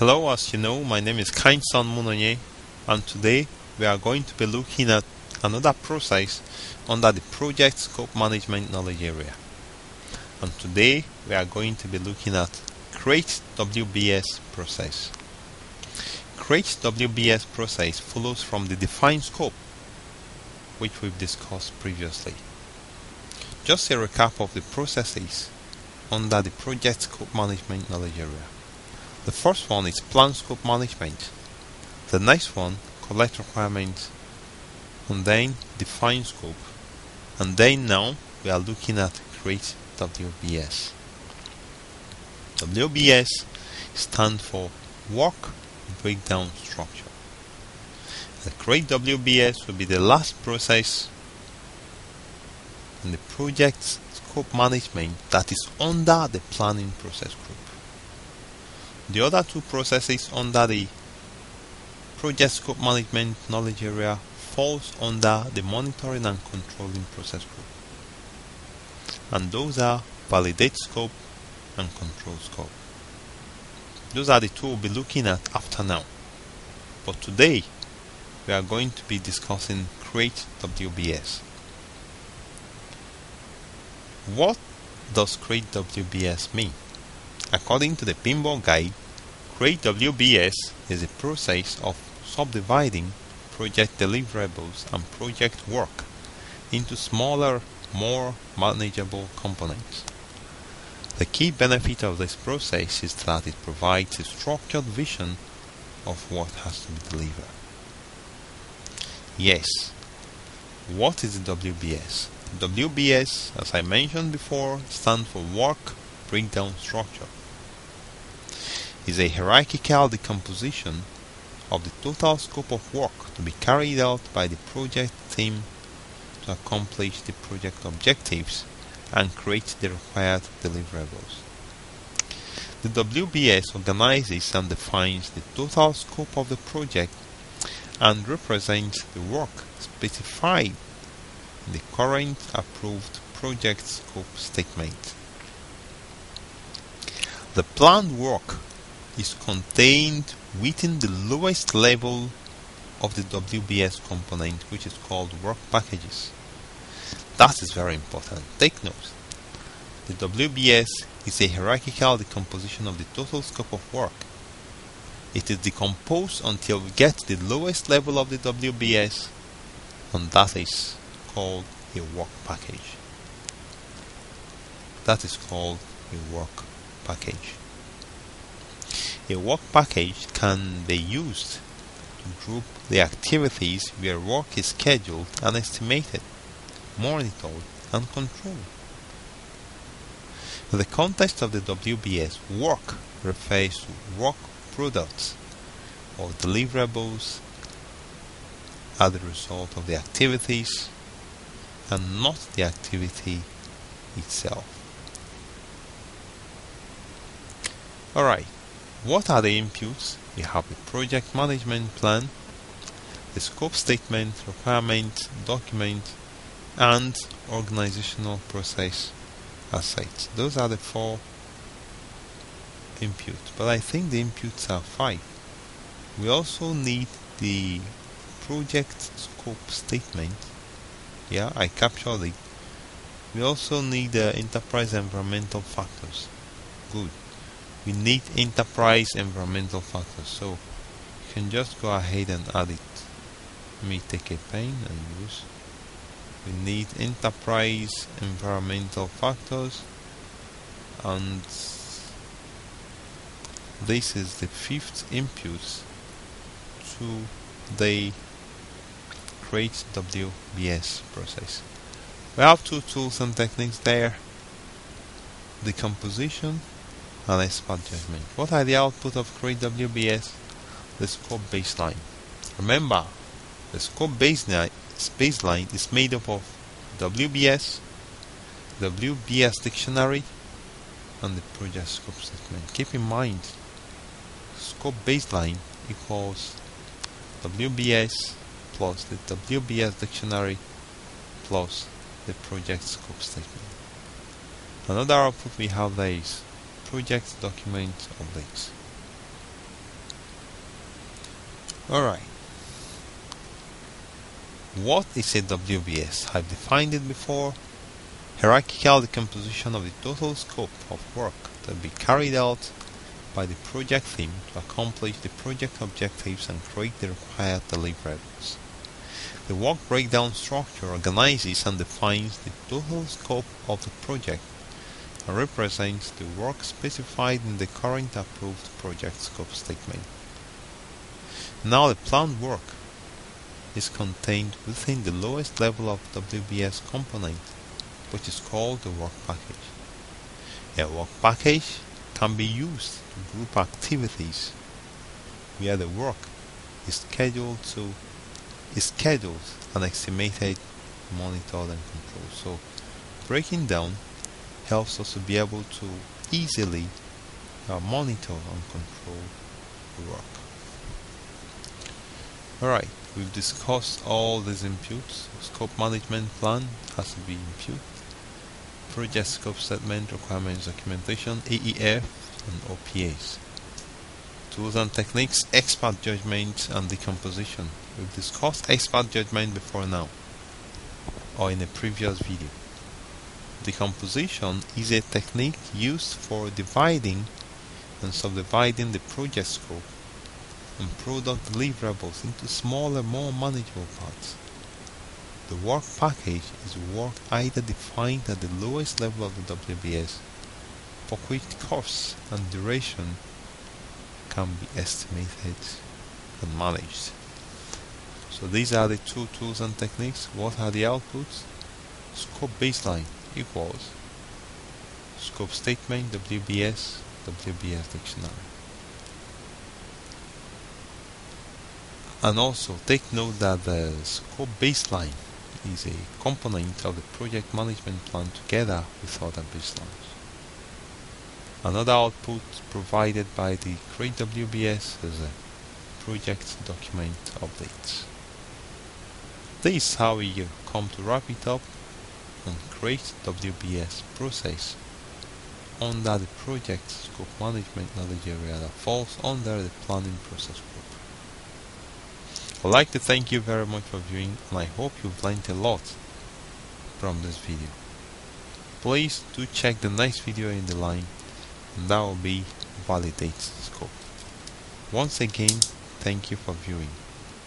Hello, as you know, my name is Kainsan Munonye, and today we are going to be looking at another process under the Project Scope Management knowledge area. And today we are going to be looking at Create WBS process. Create WBS process follows from the defined scope, which we've discussed previously. Just a recap of the processes under the Project Scope Management knowledge area. The first one is Plan Scope Management. The next one, Collect Requirements, and then Define Scope. And then now we are looking at Create WBS. WBS stands for Work Breakdown Structure. The Create WBS will be the last process in the project scope management that is under the planning process group. The other two processes under the project scope management knowledge area falls under the monitoring and controlling process group. And those are validate scope and control scope. Those are the two we'll be looking at after now. But today we are going to be discussing Create WBS. What does Create WBS mean? According to the Pinball Guide, Create WBS is a process of subdividing project deliverables and project work into smaller, more manageable components. The key benefit of this process is that it provides a structured vision of what has to be delivered. Yes, what is the WBS? WBS, as I mentioned before, stands for Work Breakdown Structure. Is a hierarchical decomposition of the total scope of work to be carried out by the project team to accomplish the project objectives and create the required deliverables. The WBS organizes and defines the total scope of the project and represents the work specified in the current approved project scope statement. The planned work is contained within the lowest level of the WBS component, which is called work packages. That is very important. Take note. The WBS is a hierarchical decomposition of the total scope of work. It is decomposed until we get to the lowest level of the WBS, and that is called a work package. That is called a work package. A work package can be used to group the activities where work is scheduled and estimated, monitored and controlled. In the context of the WBS, work refers to work products or deliverables as the result of the activities and not the activity itself. Alright. What are the inputs? We have the project management plan, the scope statement, requirement, document, and organizational process assets. Those are the 4 inputs, but I think the inputs are 5. We also need the project scope statement. Yeah, I captured it. We also need the enterprise environmental factors. Good. We need enterprise environmental factors, so you can just go ahead and add it. Let me take a pen and use. We need enterprise environmental factors, and this is the 5th input to the Create WBS process. We have 2 tools and techniques there: decomposition and expert judgment. What are the output of Create WBS? The scope baseline. Remember, the scope baseline is made up of WBS, WBS dictionary, and the project scope statement. Keep in mind, scope baseline equals WBS plus the WBS dictionary plus the project scope statement. Another output we have there is project document updates. Alright, what is a WBS? I've defined it before. Hierarchical decomposition of the total scope of work to be carried out by the project team to accomplish the project objectives and create the required deliverables. The work breakdown structure organizes and defines the total scope of the project and represents the work specified in the current approved project scope statement. Now the planned work is contained within the lowest level of WBS component, which is called the work package. A work package can be used to group activities where the work is scheduled and estimated, monitored and controlled. So breaking down helps us to be able to easily monitor and control the work. Alright, we've discussed all these inputs. Scope management plan has to be input. Project scope statement, requirements documentation, AEF and OPAs. Tools and techniques, expert judgment and decomposition. We've discussed expert judgment before now, or in a previous video. Decomposition is a technique used for dividing and subdividing the project scope and product deliverables into smaller, more manageable parts. The work package is work either defined at the lowest level of the WBS, for which costs and duration can be estimated and managed. So these are the two tools and techniques. What are the outputs? Scope baseline equals scope statement, WBS dictionary. And also take note that the scope baseline is a component of the project management plan together with other baselines. Another output provided by the Create WBS is a project document updates. This is how we come to wrap it up and Create WBS process under the project scope management knowledge area that falls under the planning process group. I'd like to thank you very much for viewing, and I hope you've learned a lot from this video. Please do check the next video in the line, and that will be validate scope. Once again, thank you for viewing.